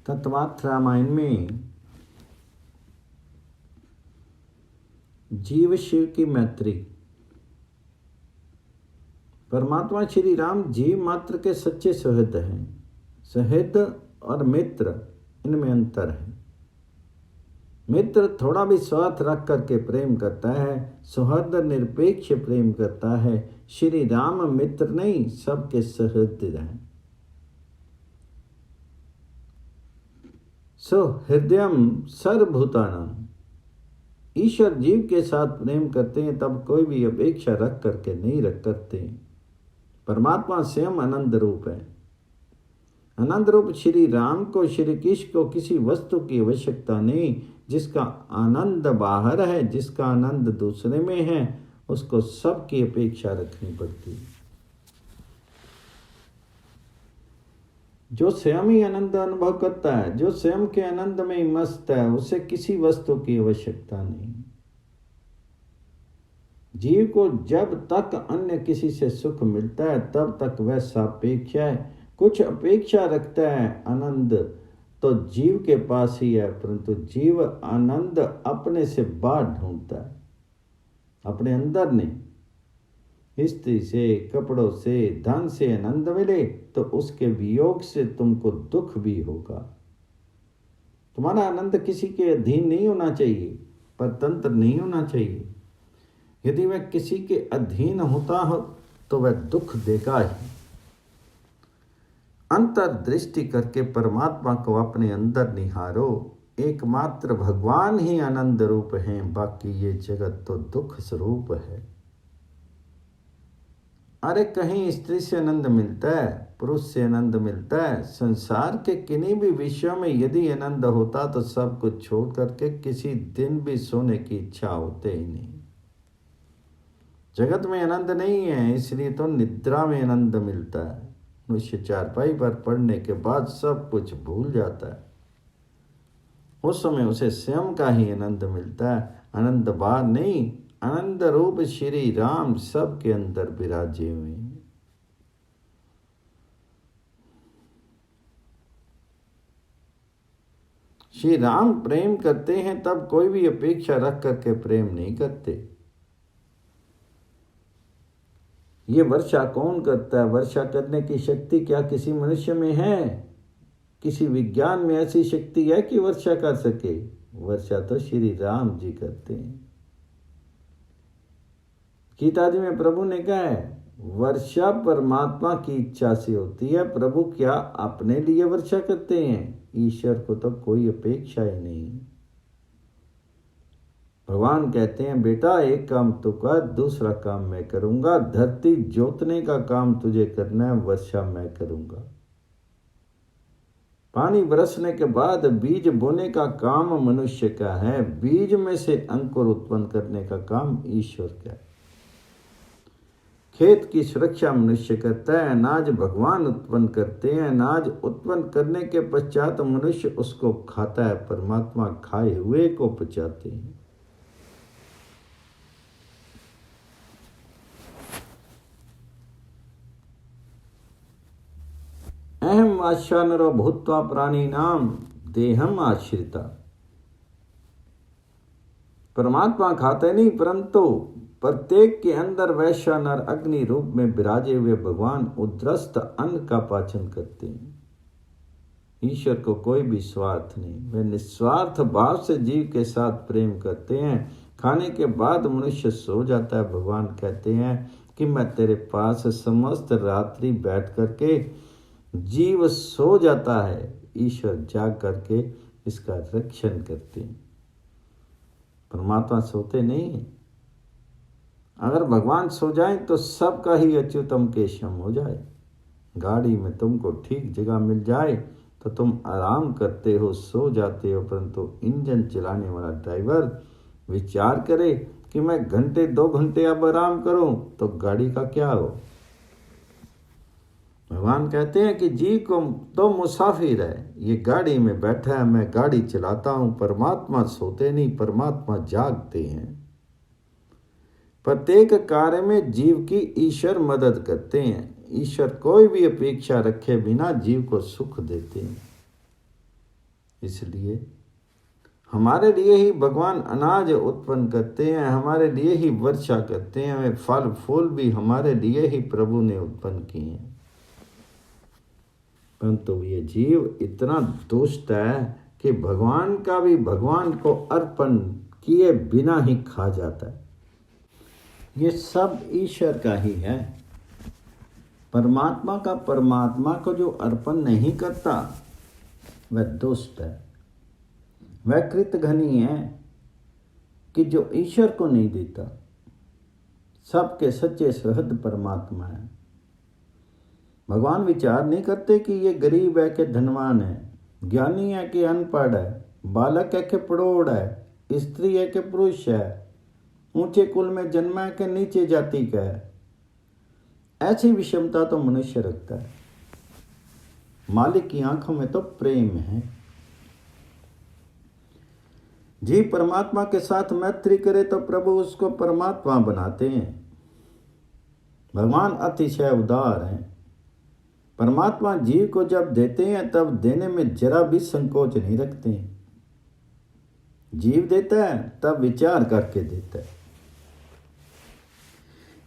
तत्वार्थ रामायण में जीव शिव की मैत्री। परमात्मा श्री राम जीव मात्र के सच्चे सुहृद हैं। सुहृद और मित्र, इनमें अंतर है। मित्र थोड़ा भी स्वार्थ रख करके प्रेम करता है, सुहृद निरपेक्ष प्रेम करता है। श्री राम मित्र नहीं, सबके सुहृद हैं। सुहृदयम सर्वभूतानां। ईश्वर जीव के साथ प्रेम करते हैं तब कोई भी अपेक्षा रख करके नहीं रख करते। परमात्मा स्वयं आनंद रूप है। आनंद रूप श्री राम को, श्री कृष्ण को किसी वस्तु की आवश्यकता नहीं। जिसका आनंद बाहर है, जिसका आनंद दूसरे में है, उसको सबकी अपेक्षा रखनी पड़ती है। जो स्वयं ही आनंद अनुभव करता है, जो स्वयं के आनंद में ही मस्त है, उसे किसी वस्तु की आवश्यकता नहीं। जीव को जब तक अन्य किसी से सुख मिलता है तब तक वह सापेक्ष है। कुछ अपेक्षा रखता है आनंद तो जीव के पास ही है, परंतु जीव आनंद अपने से बाहर ढूंढता है, अपने अंदर नहीं। स्त्री से, कपड़ों से, धन से आनंद मिले तो उसके वियोग से तुमको दुख भी होगा। तुम्हारा आनंद किसी के अधीन नहीं होना चाहिए, परतंत्र नहीं होना चाहिए। यदि वह किसी के अधीन होता हो तो वह दुख देगा ही। अंतर्दृष्टि करके परमात्मा को अपने अंदर निहारो। एकमात्र भगवान ही आनंद रूप हैं, बाकी ये जगत तो दुख स्वरूप है। अरे कहीं स्त्री से आनंद मिलता है, पुरुष से आनंद मिलता है। संसार के किन्हीं भी विषयों में यदि आनंद होता तो सब कुछ छोड़ करके किसी दिन भी सोने की इच्छा होते ही नहीं। जगत में आनंद नहीं है, इसलिए तो निद्रा में आनंद मिलता है। मनुष्य चारपाई पर पड़ने के बाद सब कुछ भूल जाता है। उस समय उसे स्वयं का ही आनंद मिलता है। आनंद बाहर नहीं, आनंद रूप श्री राम सबके अंदर विराजे हुए हैं। श्री राम प्रेम करते हैं तब कोई भी अपेक्षा रख करके प्रेम नहीं करते। ये वर्षा कौन करता है? वर्षा करने की शक्ति क्या किसी मनुष्य में है? किसी विज्ञान में ऐसी शक्ति है कि वर्षा कर सके? वर्षा तो श्री राम जी करते हैं। गीता जी में प्रभु ने कहा है वर्षा परमात्मा की इच्छा से होती है। प्रभु क्या अपने लिए वर्षा करते हैं? ईश्वर को तो कोई अपेक्षा ही नहीं। भगवान कहते हैं बेटा एक काम तू कर, दूसरा काम मैं करूंगा। धरती जोतने का काम तुझे करना है, वर्षा मैं करूंगा। पानी बरसने के बाद बीज बोने का काम मनुष्य का है, बीज में से अंकुर उत्पन्न करने का काम ईश्वर का है। खेत की सुरक्षा मनुष्य करता है, अनाज भगवान उत्पन्न करते हैं। अनाज उत्पन्न करने के पश्चात मनुष्य उसको खाता है, परमात्मा खाए हुए को पचाते हैं। अहम आश्वानरो भूत्वा प्राणिनाम देहम आश्रिता। परमात्मा खाते नहीं, परंतु प्रत्येक के अंदर वैश्य नर अग्नि रूप में विराजे हुए भगवान उद्रस्त अन्न का पाचन करते हैं। ईश्वर को कोई भी स्वार्थ नहीं, वे निस्वार्थ भाव से जीव के साथ प्रेम करते हैं। खाने के बाद मनुष्य सो जाता है। भगवान कहते हैं कि मैं तेरे पास समस्त रात्रि बैठ करके, जीव सो जाता है, ईश्वर जाग करके इसका रक्षण करते हैं। परमात्मा सोते नहीं है। अगर भगवान सो जाए तो सबका ही अच्युतम केशम हो जाए। गाड़ी में तुमको ठीक जगह मिल जाए तो तुम आराम करते हो, सो जाते हो, परंतु इंजन चलाने वाला ड्राइवर विचार करे कि मैं घंटे 2 घंटे अब आराम करूं तो गाड़ी का क्या हो। भगवान कहते हैं कि जी को तो मुसाफिर है, ये गाड़ी में बैठा है, मैं गाड़ी चलाता हूं। परमात्मा सोते नहीं, परमात्मा जागते हैं। प्रत्येक कार्य में जीव की ईश्वर मदद करते हैं। ईश्वर कोई भी अपेक्षा रखे बिना जीव को सुख देते हैं। इसलिए हमारे लिए ही भगवान अनाज उत्पन्न करते हैं, हमारे लिए ही वर्षा करते हैं, वे फल फूल भी हमारे लिए ही प्रभु ने उत्पन्न किए हैं। परंतु ये जीव इतना दुष्ट है कि भगवान का भी भगवान को अर्पण किए बिना ही खा जाता है। ये सब ईश्वर का ही है। परमात्मा का परमात्मा को जो अर्पण नहीं करता वह दुष्ट है, वह कृतघ्नी है कि जो ईश्वर को नहीं देता। सबके सच्चे सहद परमात्मा है। भगवान विचार नहीं करते कि ये गरीब है कि धनवान है, ज्ञानी है कि अनपढ़ है, बालक है कि प्रौढ़ है, स्त्री है कि पुरुष है, ऊंचे कुल में जन्मा है कि नीचे जाति का है। ऐसी विषमता तो मनुष्य रखता है। मालिक की आंखों में तो प्रेम है। जीव परमात्मा के साथ मैत्री करे तो प्रभु उसको परमात्मा बनाते हैं। भगवान अतिशय उदार हैं। परमात्मा जीव को जब देते हैं तब देने में जरा भी संकोच नहीं रखते हैं। जीव देता है तब विचार करके देता है।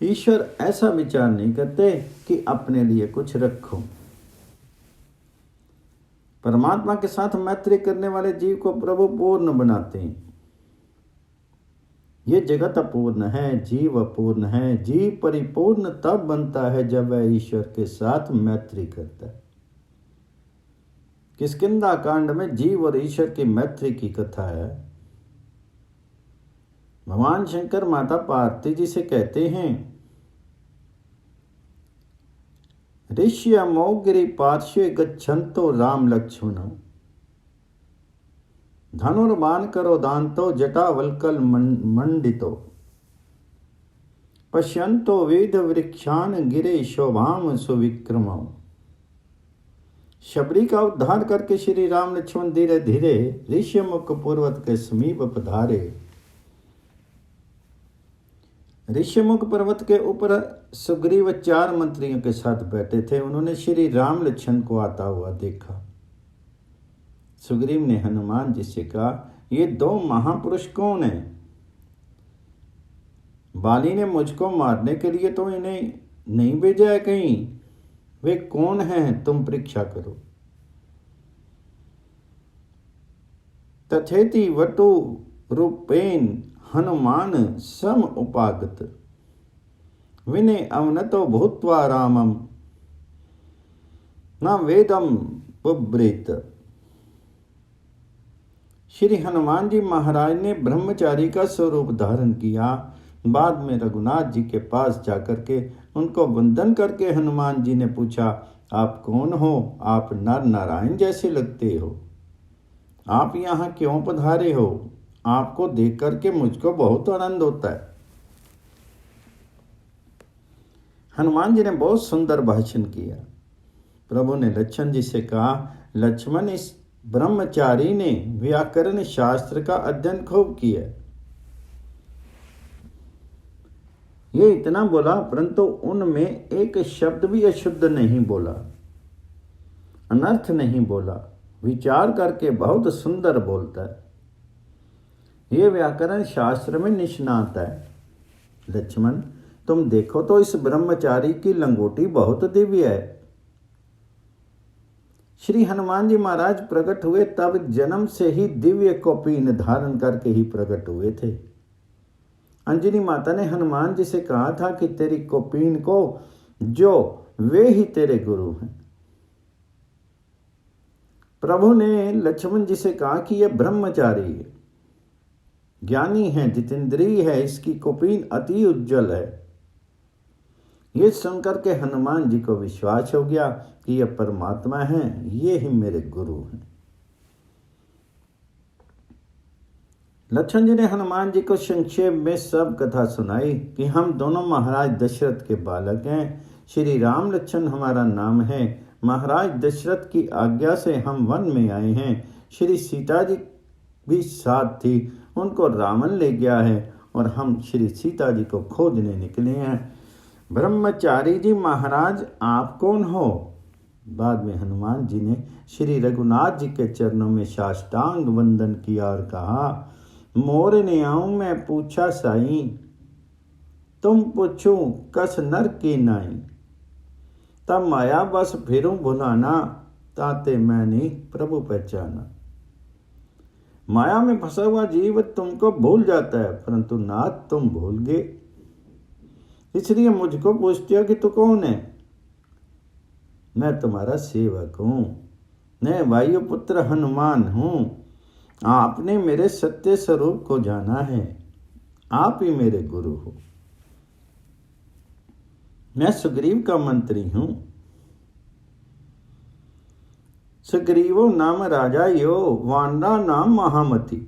ईश्वर ऐसा विचार नहीं करते कि अपने लिए कुछ रखो। परमात्मा के साथ मैत्री करने वाले जीव को प्रभु पूर्ण बनाते हैं। ये जगत अपूर्ण है, जीव अपूर्ण है। जीव परिपूर्ण तब बनता है जब वह ईश्वर के साथ मैत्री करता है। किष्किंधा कांड में जीव और ईश्वर की मैत्री की कथा है। भगवान शंकर माता पार्वती जी से कहते हैं, ऋष्य मौगिरी पार्श्वे गच्छन्तो राम लक्ष्मणो धनुर्बाण करो दांतो जटावल्कल मंडितो पश्यन्तो वेद वृक्षान गिरे शोभाम सुविक्रमो। शबरी का उद्धार करके श्री राम लक्ष्मण धीरे धीरे ऋष्यमुख पर्वत के समीप पधारे। ऋष्यमुख पर्वत के ऊपर सुग्रीव 4 मंत्रियों के साथ बैठे थे। उन्होंने श्री राम लक्ष्मण को आता हुआ देखा। सुग्रीव ने हनुमान जी से कहा, ये 2 महापुरुष कौन हैं? बाली ने मुझको मारने के लिए तो इन्हें नहीं भेजा है कहीं। वे कौन हैं? तुम परीक्षा करो। तथेति वटु रूपेन हनुमान सम उपागत विनय अवनतो भूत्वा रामम न वेदम बुब्रेत। श्री हनुमान जी महाराज ने ब्रह्मचारी का स्वरूप धारण किया। बाद में रघुनाथ जी के पास जाकर के उनको वंदन करके हनुमान जी ने पूछा, आप कौन हो? आप नर नारायण जैसे लगते हो। आप यहाँ क्यों पधारे हो? आपको देख करके मुझको बहुत आनंद होता है। हनुमान जी ने बहुत सुंदर भाषण किया। प्रभु ने लक्ष्मण जी से कहा, लक्ष्मण, इस ब्रह्मचारी ने व्याकरण शास्त्र का अध्ययन खूब किया। ये इतना बोला परंतु उनमें एक शब्द भी अशुद्ध नहीं बोला, अनर्थ नहीं बोला। विचार करके बहुत सुंदर बोलता है। ये व्याकरण शास्त्र में निष्णात है। लक्ष्मण, तुम देखो तो इस ब्रह्मचारी की लंगोटी बहुत दिव्य है। श्री हनुमान जी महाराज प्रकट हुए तब जन्म से ही दिव्य कौपीन धारण करके ही प्रकट हुए थे। अंजनी माता ने हनुमान जी से कहा था कि तेरी कौपीन को जो वे ही तेरे गुरु हैं। प्रभु ने लक्ष्मण जी से कहा कि यह ब्रह्मचारी है, ज्ञानी है, जितेंद्रिय है, इसकी कौपीन अति उज्जवल है। ये सुनकर के हनुमान जी को विश्वास हो गया कि यह परमात्मा हैं, ये ही मेरे गुरु हैं। लक्ष्मण जी ने हनुमान जी को संक्षेप में सब कथा सुनाई कि हम दोनों महाराज दशरथ के बालक हैं। श्री राम लक्ष्मण हमारा नाम है। महाराज दशरथ की आज्ञा से हम वन में आए हैं। श्री सीता जी भी साथ थी, उनको रावण ले गया है और हम श्री सीता जी को खोजने निकले हैं। ब्रह्मचारी जी महाराज, आप कौन हो? बाद में हनुमान जी ने श्री रघुनाथ जी के चरणों में साष्टांग वंदन किया और कहा, मोर ने आऊं मैं पूछा साई, तुम पूछूं कस नर की नाई। तब माया बस फिरूं भुलाना, ताते मैंने प्रभु पहचाना। माया में फंसा हुआ जीव तुमको भूल जाता है, परंतु नाथ तुम भूल गए। इसलिए मुझको पूछते हो कि तू कौन है। मैं तुम्हारा सेवक हूं, मैं वायुपुत्र हनुमान हूं। आपने मेरे सत्य स्वरूप को जाना है, आप ही मेरे गुरु हो। मैं सुग्रीव का मंत्री हूं। सुग्रीवो नाम राजा यो, वांडा नाम महामती।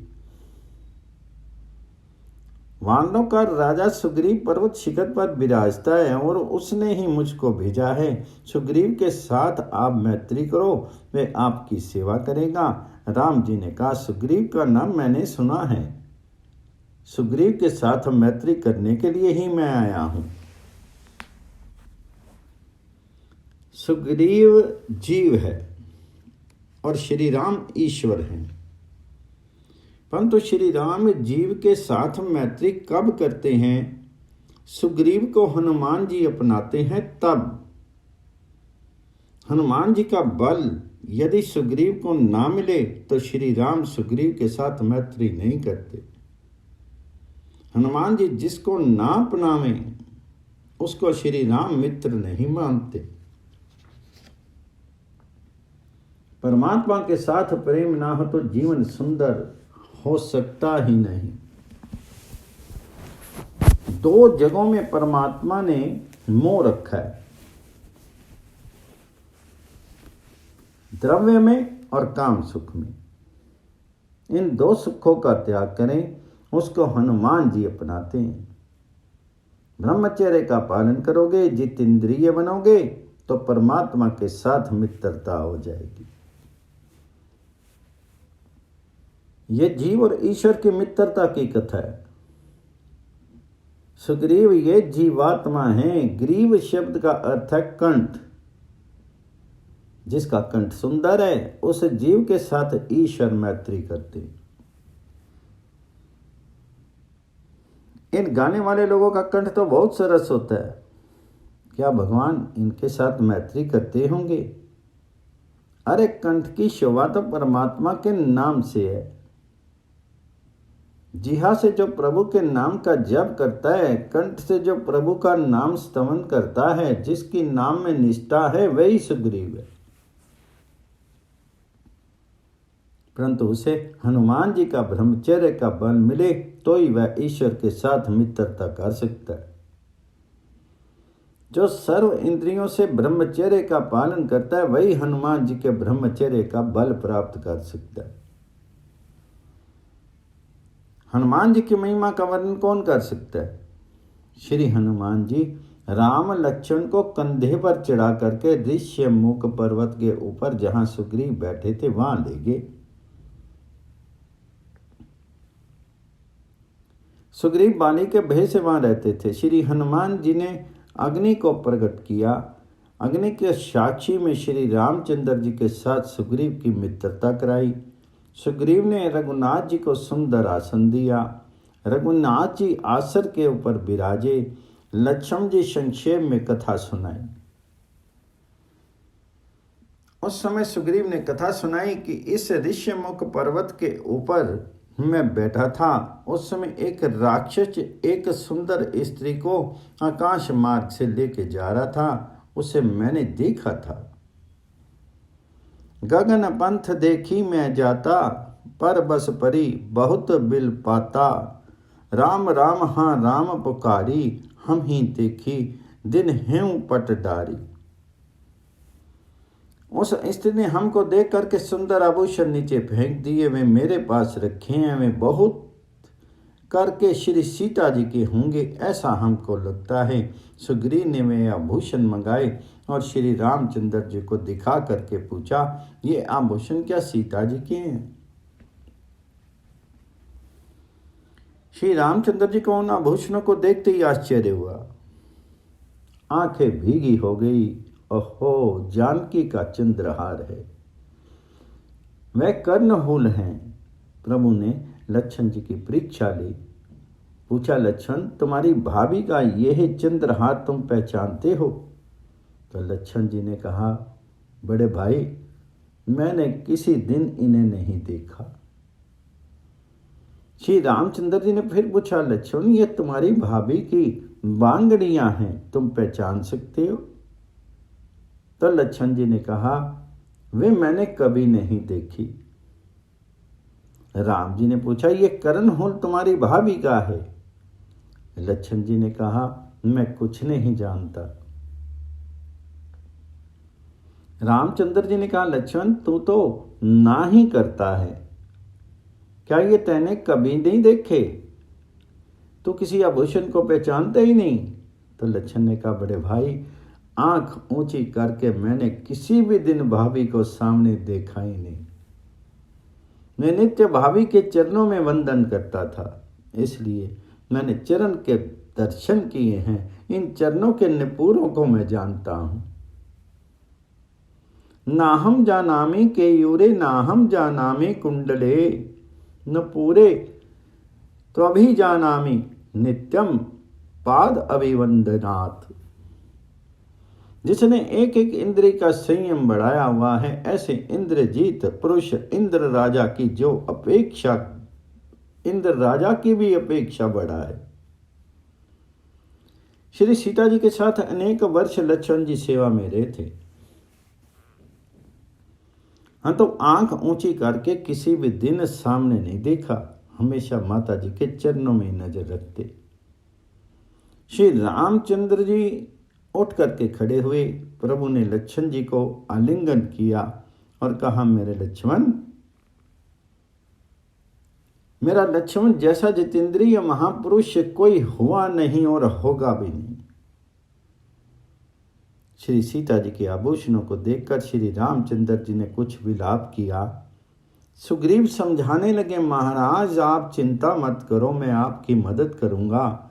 वानरों का राजा सुग्रीव पर्वत शिखर पर विराजता है और उसने ही मुझको भेजा है। सुग्रीव के साथ आप मैत्री करो, वे आपकी सेवा करेगा। राम जी ने कहा, सुग्रीव का नाम मैंने सुना है, सुग्रीव के साथ मैत्री करने के लिए ही मैं आया हूं। सुग्रीव जीव है और श्री राम ईश्वर हैं, परंतु श्री राम जीव के साथ मैत्री कब करते हैं? सुग्रीव को हनुमान जी अपनाते हैं तब। हनुमान जी का बल यदि सुग्रीव को ना मिले तो श्री राम सुग्रीव के साथ मैत्री नहीं करते। हनुमान जी जिसको ना अपनावे उसको श्री राम मित्र नहीं मानते। परमात्मा के साथ प्रेम ना हो तो जीवन सुंदर हो सकता ही नहीं। दो जगहों में परमात्मा ने मोह रखा है, द्रव्य में और काम सुख में। इन दो सुखों का त्याग करें, उसको हनुमान जी अपनाते हैं। ब्रह्मचर्य का पालन करोगे, जितेंद्रिय बनोगे तो परमात्मा के साथ मित्रता हो जाएगी। ये जीव और ईश्वर की मित्रता की कथा है। सुग्रीव ये जीवात्मा हैं। ग्रीव शब्द का अर्थ है कंठ। जिसका कंठ सुंदर है उस जीव के साथ ईश्वर मैत्री करते। इन गाने वाले लोगों का कंठ तो बहुत सरस होता है, क्या भगवान इनके साथ मैत्री करते होंगे? अरे कंठ की शोभा तो परमात्मा के नाम से है। जिहा से जो प्रभु के नाम का जप करता है, कंठ से जो प्रभु का नाम स्तवन करता है, जिसकी नाम में निष्ठा है, वही सुग्रीव है। परंतु उसे हनुमान जी का ब्रह्मचर्य का बल मिले तो ही वह ईश्वर के साथ मित्रता कर सकता है। जो सर्व इंद्रियों से ब्रह्मचर्य का पालन करता है वही हनुमान जी के ब्रह्मचर्य का बल प्राप्त कर सकता है। हनुमान जी की महिमा का वर्णन कौन कर सकता है? श्री हनुमान जी राम लक्ष्मण को कंधे पर चढ़ा करके ऋष्यमुख पर्वत के ऊपर जहां सुग्रीव बैठे थे वहां ले गए। सुग्रीव बाली के भय से वहां रहते थे। श्री हनुमान जी ने अग्नि को प्रकट किया। अग्नि के साक्षी में श्री रामचंद्र जी के साथ सुग्रीव की मित्रता कराई। सुग्रीव ने रघुनाथ जी को सुंदर आसन दिया। रघुनाथ जी आसन के ऊपर विराजे। लक्ष्मण जी संक्षेप में कथा सुनाई। उस समय सुग्रीव ने कथा सुनाई कि इस ऋष्यमुख पर्वत के ऊपर मैं बैठा था। उस समय एक राक्षस एक सुंदर स्त्री को आकाश मार्ग से लेके जा रहा था, उसे मैंने देखा था। गगन पंथ देखी मैं जाता, पर बस परी बहुत बिल पाता। राम राम हाँ राम पुकारी, हम ही देखी दिन हेऊ पट डारी। उस स्त्री ने हमको देख करके सुंदर आभूषण नीचे फेंक दिए, वे मेरे पास रखे हैं, वे बहुत करके श्री सीता जी के होंगे ऐसा हमको लगता है। सुग्रीव ने वे आभूषण मंगाए और श्री रामचंद्र जी को दिखा करके पूछा, ये आभूषण क्या सीता जी के हैं? श्री रामचंद्र जी को उन आभूषणों को देखते ही आश्चर्य हुआ। आंखें भीगी हो गई ओहो, जानकी का चंद्रहार है, वह कर्णहूल हैं। प्रभु ने लक्ष्मण जी की परीक्षा ली। पूछा, लक्ष्मण तुम्हारी भाभी का यह चंद्रहार तुम पहचानते हो? तो लक्ष्मण जी ने कहा, बड़े भाई मैंने किसी दिन इन्हें नहीं देखा। श्री रामचंद्र जी ने फिर पूछा, लक्ष्मण ये तुम्हारी भाभी की बांगड़ियां हैं, तुम पहचान सकते हो? तो लक्ष्मण जी ने कहा, वे मैंने कभी नहीं देखी। राम जी ने पूछा, ये कर्णहूल तुम्हारी भाभी का है? लक्ष्मण जी ने कहा, मैं कुछ नहीं जानता। रामचंद्र जी ने कहा, लक्ष्मण तू तो ना ही करता है, क्या ये तैने कभी नहीं देखे? तू किसी आभूषण को पहचानता ही नहीं? तो लक्ष्मण ने कहा, बड़े भाई आंख ऊंची करके मैंने किसी भी दिन भाभी को सामने देखा ही नहीं। मैं नित्य भाभी के चरणों में वंदन करता था, इसलिए मैंने चरण के दर्शन किए हैं। इन चरणों के निपुरों को मैं जानता हूं। नाहम जानामि केयूरे नाहम जानामि कुंडले न पूरे तो अभी जानामि नित्यम पाद अभिवंदनात्। जिसने एक एक इंद्रिय का संयम बढ़ाया हुआ है, ऐसे इंद्रजीत पुरुष इंद्र राजा की जो अपेक्षा, इंद्र राजा की भी अपेक्षा बढ़ा है। श्री सीता जी के साथ अनेक वर्ष लक्ष्मण जी सेवा में रहे थे। हाँ, तो आंख ऊंची करके किसी भी दिन सामने नहीं देखा, हमेशा माता जी के चरणों में नजर रखते। श्री रामचंद्र जी उठ करके खड़े हुए। प्रभु ने लक्ष्मण जी को आलिंगन किया और कहा, मेरे लक्ष्मण, मेरा लक्ष्मण जैसा जितेंद्रिय महापुरुष कोई हुआ नहीं और होगा भी नहीं। श्री सीता जी के आभूषणों को देखकर श्री रामचंद्र जी ने कुछ विलाप किया। सुग्रीव समझाने लगे, महाराज आप चिंता मत करो, मैं आपकी मदद करूंगा।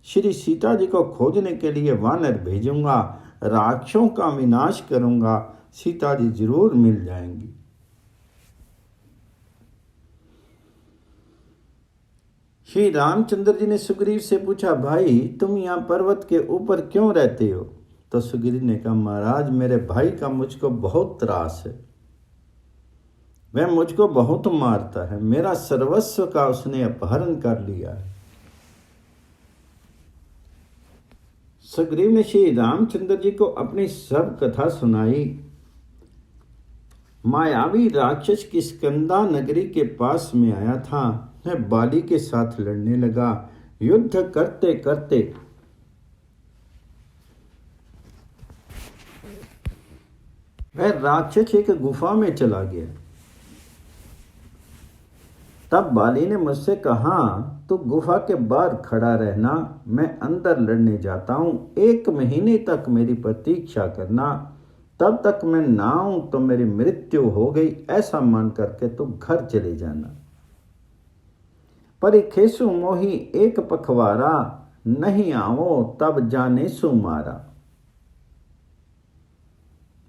श्री सीता जी को खोजने के लिए वानर भेजूंगा, राक्षसों का विनाश करूंगा, सीता जी जरूर मिल जाएंगी। श्री रामचंद्र जी ने सुग्रीव से पूछा, भाई तुम यहाँ पर्वत के ऊपर क्यों रहते हो? तो सुग्रीव ने कहा, महाराज मेरे भाई का मुझको बहुत त्रास है, वह मुझको बहुत मारता है, मेरा सर्वस्व का उसने अपहरण कर लिया है। सुग्रीव ने श्री रामचंद्र जी को अपनी सब कथा सुनाई। मायावी राक्षस की स्कंदा नगरी के पास में आया था, वह बाली के साथ लड़ने लगा। युद्ध करते करते वह राक्षस एक गुफा में चला गया। तब बाली ने मुझसे कहा, तो गुफा के बाहर खड़ा रहना, मैं अंदर लड़ने जाता हूं, 1 महीने तक मेरी प्रतीक्षा करना, तब तक मैं ना आऊं तो मेरी मृत्यु हो गई, ऐसा मान करके तो घर चले जाना। परिखेसु मोही एक पखवारा, नहीं आवो तब जाने सु मारा।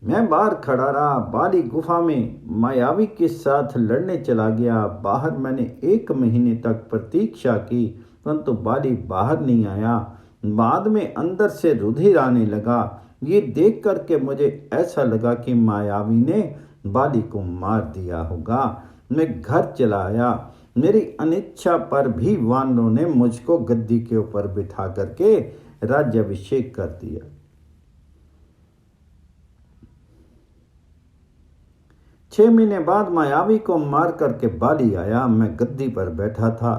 मैं बाहर खड़ा रहा, बाली गुफा में मायावी के साथ लड़ने चला गया। बाहर मैंने 1 महीने तक प्रतीक्षा की, परंतु बाली बाहर नहीं आया। बाद में अंदर से रुधिर आने लगा। ये देख करके मुझे ऐसा लगा कि मायावी ने बाली को मार दिया होगा। मैं घर चला आया। मेरी अनिच्छा पर भी वानरों ने मुझको गद्दी के ऊपर बिठा करके राज्याभिषेक कर दिया। 6 महीने बाद मायावी को मार करके बाली आया। मैं गद्दी पर बैठा था,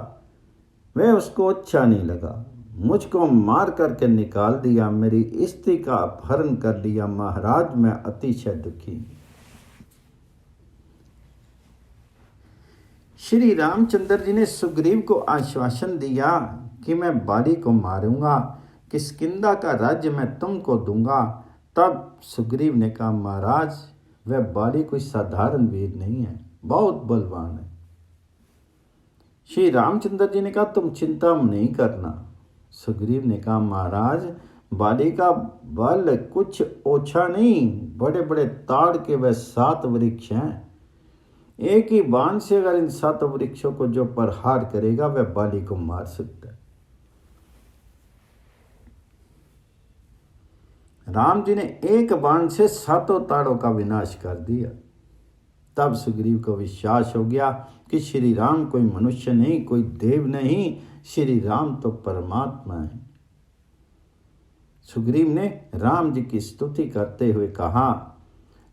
वह उसको अच्छा नहीं लगा, मुझको मार करके निकाल दिया, मेरी स्त्री का अपहरण कर लिया। महाराज मैं अतिशय दुखी। श्री रामचंद्र जी ने सुग्रीव को आश्वासन दिया कि मैं बाली को मारूंगा, किष्किंधा का राज्य मैं तुमको दूंगा। तब सुग्रीव ने कहा, महाराज वह बाली कोई साधारण वीर नहीं है, बहुत बलवान है। श्री रामचंद्र जी ने कहा, तुम चिंता नहीं करना। सुग्रीव ने कहा, महाराज बाली का बल कुछ ओछा नहीं, बड़े बड़े ताड़ के वह 7 वृक्ष हैं। एक ही बाण से अगर इन 7 वृक्षों को जो प्रहार करेगा वह बाली को मार सकता है। राम जी ने एक बाण से 7 ताड़ों का विनाश कर दिया। तब सुग्रीव को विश्वास हो गया कि श्री राम कोई मनुष्य नहीं, कोई देव नहीं, श्री राम तो परमात्मा है। सुग्रीव ने राम जी की स्तुति करते हुए कहा,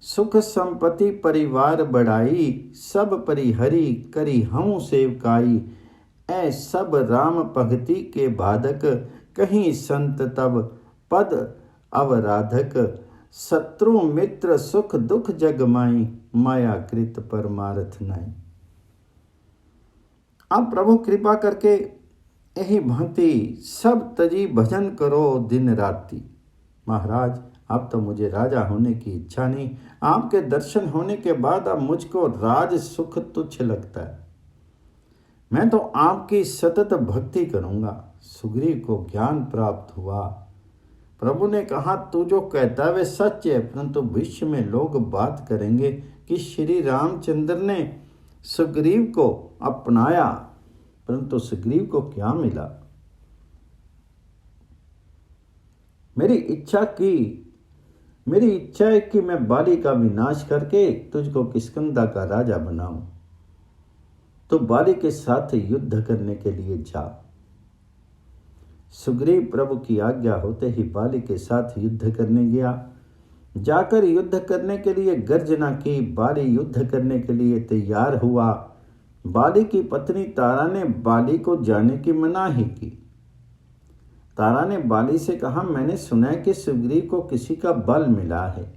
सुख संपत्ति परिवार बढ़ाई, सब परिहरि करी हूँ सेवकाई। ऐ सब राम भगति के बाधक, कहीं संत तब पद अवराधक। शत्रु मित्र सुख दुख जग माई, माया कृत परमार्थ नाई। अब प्रभु कृपा करके यही भांति सब तजी भजन करो दिन राति। महाराज अब तो मुझे राजा होने की इच्छा नहीं, आपके दर्शन होने के बाद अब मुझको राज सुख तुच्छ लगता है। मैं तो आपकी सतत भक्ति करूंगा। सुग्रीव को ज्ञान प्राप्त हुआ। प्रभु ने कहा, तू जो कहता है वे सच है, परंतु भविष्य में लोग बात करेंगे कि श्री रामचंद्र ने सुग्रीव को अपनाया, परंतु सुग्रीव को क्या मिला? मेरी इच्छा है कि मैं बाली का विनाश करके तुझको किष्किंधा का राजा बनाऊं। तो बाली के साथ युद्ध करने के लिए जा। सुग्रीव प्रभु की आज्ञा होते ही बाली के साथ युद्ध करने गया। जाकर युद्ध करने के लिए गर्जना की। बाली युद्ध करने के लिए तैयार हुआ। बाली की पत्नी तारा ने बाली को जाने की मनाही की। तारा ने बाली से कहा, मैंने सुना है कि सुग्रीव को किसी का बल मिला है,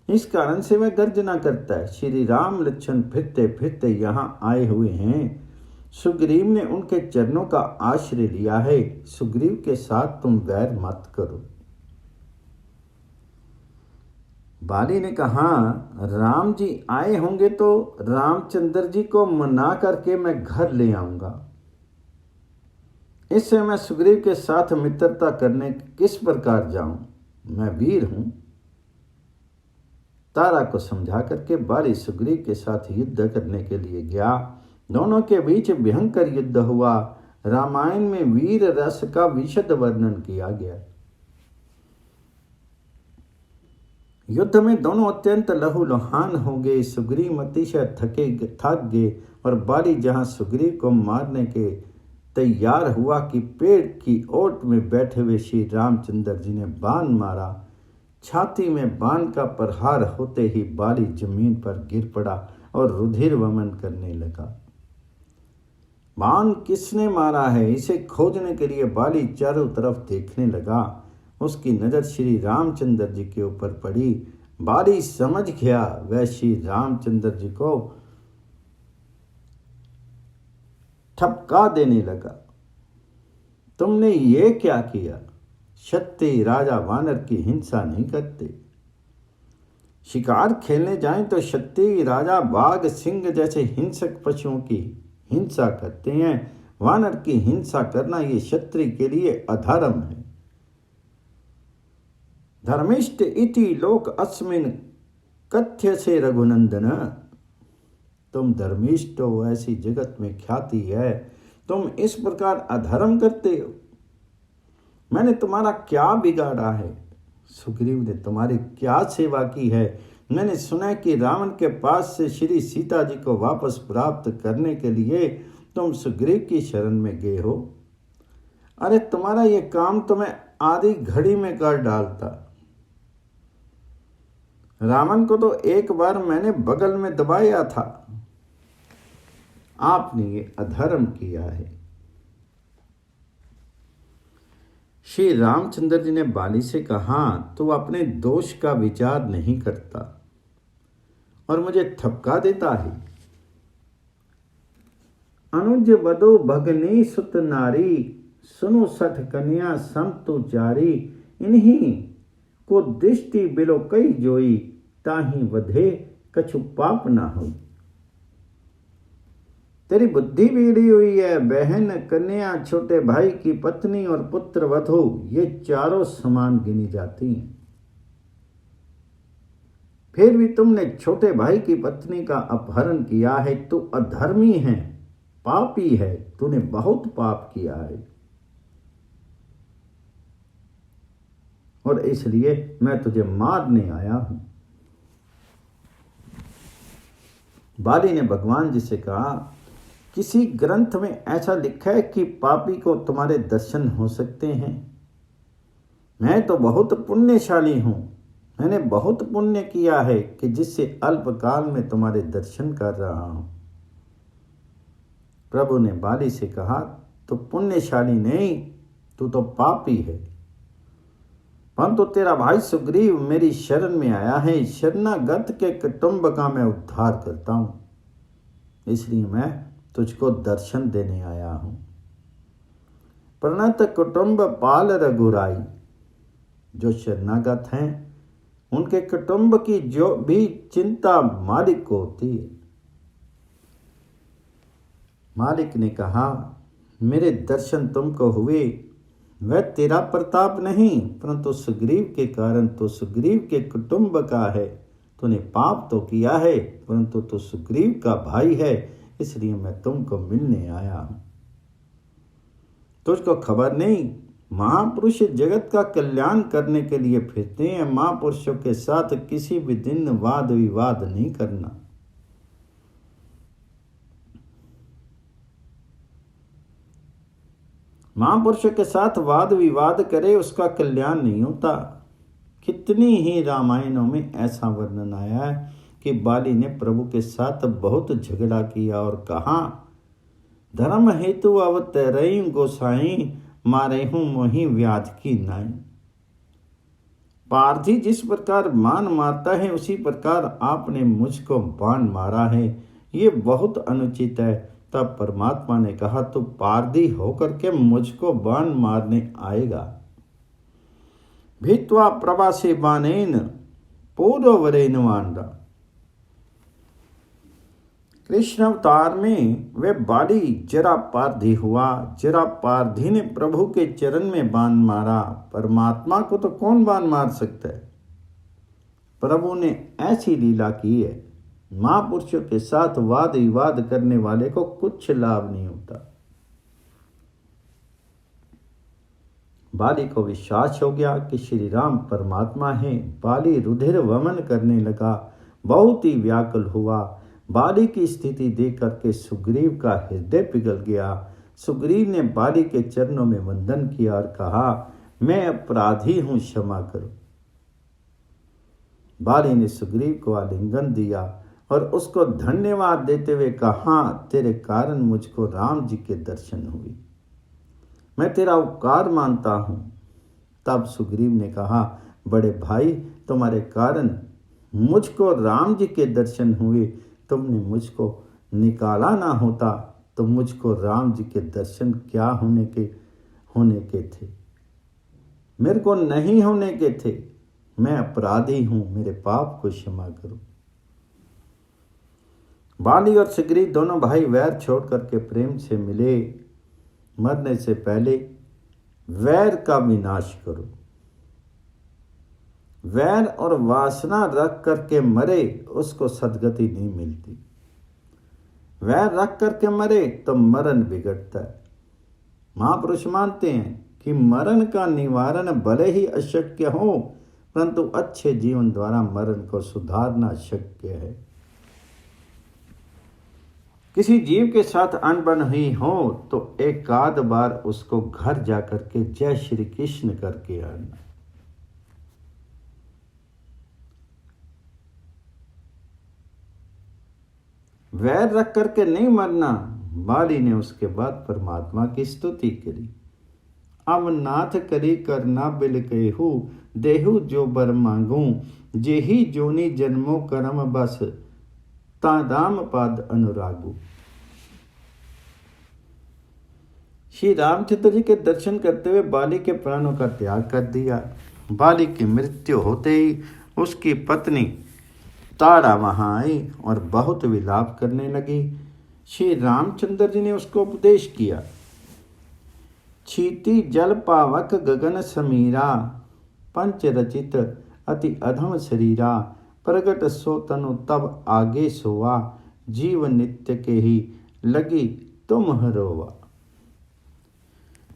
इस कारण से वह गर्जना करता है। श्री राम लक्ष्मण फिरते फिरते यहाँ आए हुए हैं। सुग्रीव ने उनके चरणों का आश्रय लिया है। सुग्रीव के साथ तुम वैर मत करो। बाली ने कहा, राम जी आए होंगे तो रामचंद्र जी को मना करके मैं घर ले आऊंगा। इससे मैं सुग्रीव के साथ मित्रता करने किस प्रकार जाऊं? मैं वीर हूं। तारा को समझा करके बाली सुग्रीव के साथ युद्ध करने के लिए गया। दोनों के बीच भयंकर युद्ध हुआ। रामायण में वीर रस का विशद वर्णन किया गया। युद्ध में दोनों अत्यंत लहूलुहान हो गए। सुग्रीव अतिशय थक गए और बाली जहां सुग्रीव को मारने के तैयार हुआ कि पेड़ की ओट में बैठे हुए श्री रामचंद्र जी ने बाण मारा। छाती में बाण का प्रहार होते ही बाली जमीन पर गिर पड़ा और रुधिर वमन करने लगा। बाण किसने मारा है, इसे खोजने के लिए बाली चारों तरफ देखने लगा। उसकी नजर श्री रामचंद्र जी के ऊपर पड़ी। बाली समझ गया वह श्री रामचंद्र जी को ठपका देने लगा। तुमने ये क्या किया? क्षत्रिय राजा वानर की हिंसा नहीं करते। शिकार खेलने जाएं तो क्षत्रिय राजा बाघ सिंह जैसे हिंसक पशुओं की हिंसा करते हैं। वानर की हिंसा करना ये क्षत्रिय के लिए अधर्म है। धर्मिष्ठ इति लोक अस्मिन कथ्य से रघुनंदन। तुम धर्मिष्ठ हो, ऐसी जगत में ख्याति है। तुम इस प्रकार अधर्म करते हो। मैंने तुम्हारा क्या बिगाड़ा है? सुग्रीव ने तुम्हारी क्या सेवा की है? मैंने सुना कि रावण के पास से श्री सीता जी को वापस प्राप्त करने के लिए तुम सुग्रीव की शरण में गए हो। अरे तुम्हारा ये काम तो मैं आधी घड़ी में कर डालता। रावण को तो एक बार मैंने बगल में दबाया था। आपने ये अधर्म किया है। श्री रामचंद्र जी ने बाली से कहा, तू अपने दोष का विचार नहीं करता और मुझे ठपका देता है। अनुज वधु भगनी सुत नारी, सुनो सठ कन्या समतु चारी। इन्हीं को दृष्टि बिलो कई जोई, ताही वधे कछु पाप ना हो। तेरी बुद्धि बिगड़ी हुई है। बहन, कन्या, छोटे भाई की पत्नी और पुत्र वधू, ये चारों समान गिनी जाती हैं। फिर भी तुमने छोटे भाई की पत्नी का अपहरण किया है। तू अधर्मी है, पापी है, तूने बहुत पाप किया है, और इसलिए मैं तुझे मारने आया हूं। बाली ने भगवान जी से कहा, किसी ग्रंथ में ऐसा लिखा है कि पापी को तुम्हारे दर्शन हो सकते हैं? मैं तो बहुत पुण्यशाली हूं, मैंने बहुत पुण्य किया है कि जिससे अल्पकाल में तुम्हारे दर्शन कर रहा हूं। प्रभु ने बाली से कहा, तू पुण्यशाली नहीं, तू तो पापी है। परंतु तेरा भाई सुग्रीव मेरी शरण में आया है। शरणागत के कुटुंब का मैं उद्धार करता हूं, इसलिए मैं तुझको दर्शन देने आया हूं। प्रणत कुटुंब पाल रघुराई, जो शरणागत हैं उनके कुटुंब की जो भी चिंता मालिक को होती है। मालिक ने कहा, मेरे दर्शन तुमको हुए, वह तेरा प्रताप नहीं, परंतु सुग्रीव के कारण। तो सुग्रीव के कुटुंब का है, तूने पाप तो किया है, परंतु तो सुग्रीव का भाई है, इसलिए मैं तुमको मिलने आया हूं। तुझको खबर नहीं, महापुरुष जगत का कल्याण करने के लिए फिरते हैं। महापुरुषों के साथ किसी भी दिन वाद विवाद नहीं करना। महापुरुषों के साथ वाद विवाद करे उसका कल्याण नहीं होता। कितनी ही रामायणों में ऐसा वर्णन आया है कि बाली ने प्रभु के साथ बहुत झगड़ा किया और कहा, धर्म हेतु अवतरई गोसाई, मारे हूं मोही व्याध की नाई। पार्थी जिस प्रकार बाण मारता है उसी प्रकार आपने मुझको बाण मारा है, ये बहुत अनुचित है। तब परमात्मा ने कहा, तू पारधी होकर के मुझको बाण मारने आएगा। भित्वा प्रवासी बाणेन पूर्ववरेन वांडा। कृष्ण अवतार में वे बाली जरा पारधी हुआ। जरा पारधी ने प्रभु के चरण में बाण मारा। परमात्मा को तो कौन बाण मार सकता है? प्रभु ने ऐसी लीला की है। महापुरुषों के साथ वाद विवाद करने वाले को कुछ लाभ नहीं होता। बाली को विश्वास हो गया कि श्री राम परमात्मा है। बाली रुधिर वमन करने लगा, बहुत ही व्याकुल हुआ। बाली की स्थिति देख करके सुग्रीव का हृदय पिघल गया। सुग्रीव ने बाली के चरणों में वंदन किया और कहा, मैं अपराधी हूं, क्षमा करो। बाली ने सुग्रीव को आलिंगन दिया और उसको धन्यवाद देते हुए कहा, तेरे कारण मुझको राम जी के दर्शन हुए, मैं तेरा उपकार मानता हूं। तब सुग्रीव ने कहा, बड़े भाई, तुम्हारे कारण मुझको राम जी के दर्शन हुए। तुमने मुझको निकाला ना होता तो मुझको राम जी के दर्शन क्या होने के थे, मेरे को नहीं होने के थे। मैं अपराधी हूं, मेरे पाप को क्षमा करो। बाली और सुग्रीव दोनों भाई वैर छोड़ करके प्रेम से मिले। मरने से पहले वैर का विनाश करो। वैर और वासना रख करके मरे उसको सदगति नहीं मिलती। वैर रख करके मरे तो मरण बिगड़ता है। महापुरुष मानते हैं कि मरण का निवारण भले ही अशक्य हो, परंतु अच्छे जीवन द्वारा मरण को सुधारना शक्य है। किसी जीव के साथ अनबन हुई हो तो एक आध बार उसको घर जाकर के जय श्री कृष्ण करके आना। वैर रख करके नहीं मरना। बाली ने उसके बाद परमात्मा की स्तुति करी। अब नाथ करी करना बिल केहू, देहु जो बर मांगू, जेही जोनी जन्मो करम बस, तादाम पद अनुरागु। श्री रामचंद्र जी के दर्शन करते हुए बाली के प्राणों का त्याग कर दिया। बाली की मृत्यु होते ही उसकी पत्नी तारा वहां आई और बहुत विलाप करने लगी। श्री रामचंद्र जी ने उसको उपदेश किया। छीति जल पावक गगन समीरा, पंच रचित अति अधम शरीरा, प्रगट सो तनु तब आगे सोवा, जीव नित्य के ही लगी तुम हरोवा।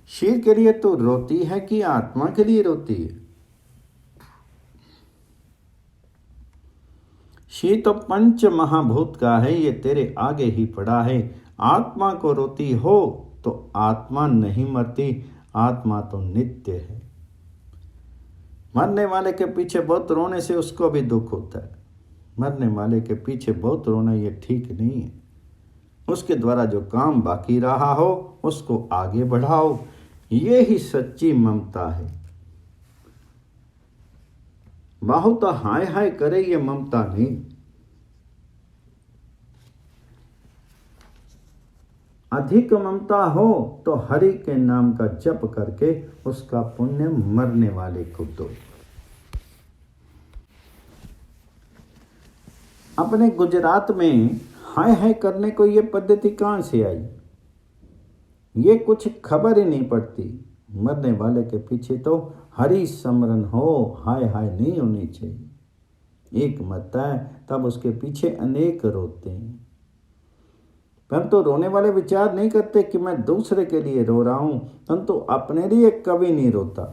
शरीर के लिए तो रोती है कि आत्मा के लिए रोती है? शरीर तो पंच महाभूत का है, ये तेरे आगे ही पड़ा है। आत्मा को रोती हो तो आत्मा नहीं मरती, आत्मा तो नित्य है। मरने वाले के पीछे बहुत रोने से उसको भी दुख होता है। मरने वाले के पीछे बहुत रोना ये ठीक नहीं है। उसके द्वारा जो काम बाकी रहा हो उसको आगे बढ़ाओ, ये ही सच्ची ममता है। बहुत हाय हाय करे ये ममता नहीं। अधिक ममता हो तो हरि के नाम का जप करके उसका पुण्य मरने वाले को दो। अपने गुजरात में हाय हाय करने को ये पद्धति कहाँ से आई? ये कुछ खबर ही नहीं पड़ती। मरने वाले के पीछे तो हरि स्मरण हो, हाय हाय नहीं होनी चाहिए। एक मरता है तब उसके पीछे अनेक रोते हैं, परंतु रोने वाले विचार नहीं करते कि मैं दूसरे के लिए रो रहा हूं, परंतु अपने लिए कभी नहीं रोता।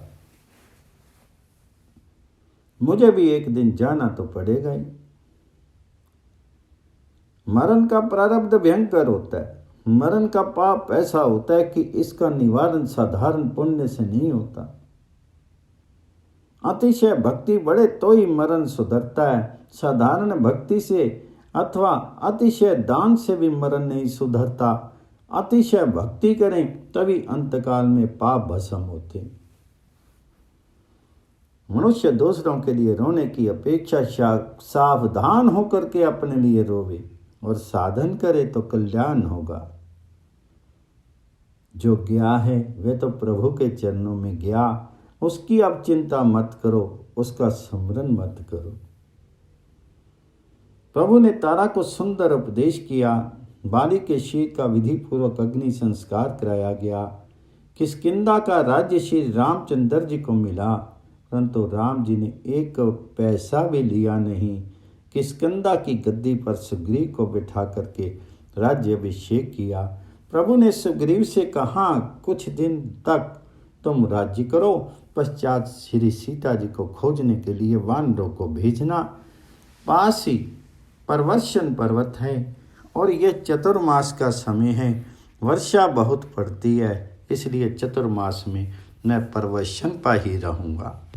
मुझे भी एक दिन जाना तो पड़ेगा ही। मरण का प्रारब्ध भयंकर होता है। मरण का पाप ऐसा होता है कि इसका निवारण साधारण पुण्य से नहीं होता। अतिशय भक्ति बढ़े तो ही मरण सुधरता है। साधारण भक्ति से अथवा अतिशय दान से भी मरण नहीं सुधरता। अतिशय भक्ति करें तभी अंतकाल में पाप भस्म होते। मनुष्य दूसरों के लिए रोने की अपेक्षा सावधान होकर के अपने लिए रोवे और साधन करे तो कल्याण होगा। जो गया है वे तो प्रभु के चरणों में गया, उसकी अब चिंता मत करो, उसका स्मरण मत करो। प्रभु ने तारा को सुंदर उपदेश किया। बाली के शीर का विधि पूर्वक अग्नि संस्कार कराया गया। किष्किंधा का राज्य श्री रामचंद्र जी को मिला, परंतु राम जी ने एक पैसा भी लिया नहीं। किष्किंधा की गद्दी पर सुग्रीव को बिठा करके राज्य अभिषेक किया। प्रभु ने सुग्रीव से कहा, कुछ दिन तक तुम राज्य करो, पश्चात श्री सीता जी को खोजने के लिए वानरों को भेजना। पास ही परवर्षण पर्वत है और ये चतुर्मास का समय है। वर्षा बहुत पड़ती है, इसलिए चतुर्मास में मैं परवर्षण पर ही रहूँगा।